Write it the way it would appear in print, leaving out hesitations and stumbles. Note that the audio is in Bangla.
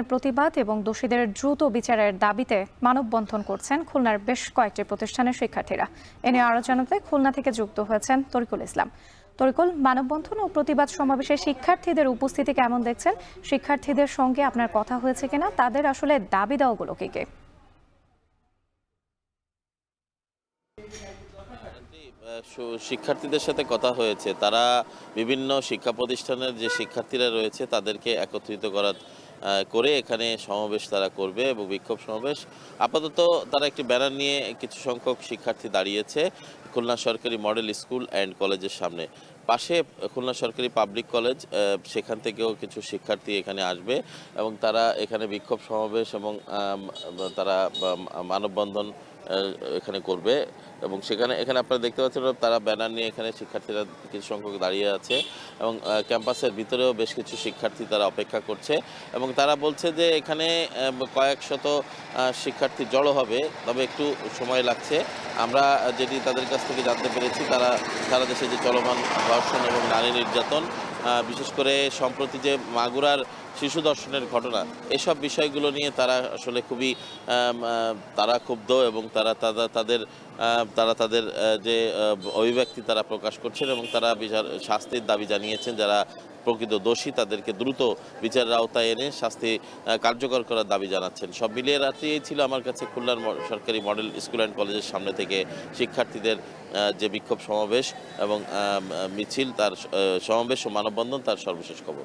প্রতিবাদ এবং দোষীদের দ্রুত বিচারের দাবিতে মানববন্ধন করছেন খুলনার বেশ কয়েকটি প্রতিষ্ঠানের শিক্ষার্থীরা। এ নিয়ে আরো জানাতে খুলনা থেকে যুক্ত হয়েছেন তরিকুল ইসলাম। তরিকুল, মানববন্ধন ও প্রতিবাদ সমাবেশে শিক্ষার্থীদের উপস্থিতি কেমন দেখছেন? শিক্ষার্থীদের সঙ্গে আপনার কথা হয়েছে কিনা? তাদের আসলে দাবি দেওয়াগুলো কি কি? শিক্ষার্থীদের সাথে কথা হয়েছে। তারা বিভিন্ন শিক্ষা প্রতিষ্ঠানের যে শিক্ষার্থীরা রয়েছে তাদেরকে একত্রিত করে এখানে সমাবেশ তারা করবে এবং বিক্ষোভ সমাবেশ। আপাতত তারা একটি ব্যানার নিয়ে কিছু সংখ্যক শিক্ষার্থী দাঁড়িয়েছে খুলনা সরকারি মডেল স্কুল অ্যান্ড কলেজের সামনে। পাশে খুলনা সরকারি পাবলিক কলেজ, সেখান থেকেও কিছু শিক্ষার্থী এখানে আসবে এবং তারা এখানে বিক্ষোভ সমাবেশ এবং তারা মানববন্ধন এখানে করবে। এবং এখানে আপনারা দেখতে পাচ্ছেন তারা ব্যানার নিয়ে এখানে শিক্ষার্থীরা কিছু সংখ্যক দাঁড়িয়ে আছে এবং ক্যাম্পাসের ভিতরেও বেশ কিছু শিক্ষার্থী তারা অপেক্ষা করছে এবং তারা বলছে যে এখানে কয়েক শত শিক্ষার্থী জড়ো হবে, তবে একটু সময় লাগছে। আমরা যেটি তাদের কাছ থেকে জানতে পেরেছি, তারা সারা দেশে যে চলমান ধর্ষণ এবং নারী নির্যাতন, বিশেষ করে সম্প্রতি যে মাগুরার শিশু ধর্ষণের ঘটনা, এসব বিষয়গুলো নিয়ে তারা আসলে খুবই তারা ক্ষুব্ধ এবং তারা তাদের যে অভিব্যক্তি তারা প্রকাশ করছেন এবং তারা শাস্তির দাবি জানিয়েছেন। যারা প্রকৃত দোষী তাদেরকে দ্রুত বিচারের আওতায় এনে শাস্তি কার্যকর করার দাবি জানাচ্ছেন। সব মিলিয়ে রাত্রি এই ছিল আমার কাছে খুলনার সরকারি মডেল স্কুল অ্যান্ড কলেজের সামনে থেকে শিক্ষার্থীদের যে বিক্ষোভ সমাবেশ এবং মিছিল, তার সমাবেশ ও মানববন্ধন, তার সর্বশেষ খবর।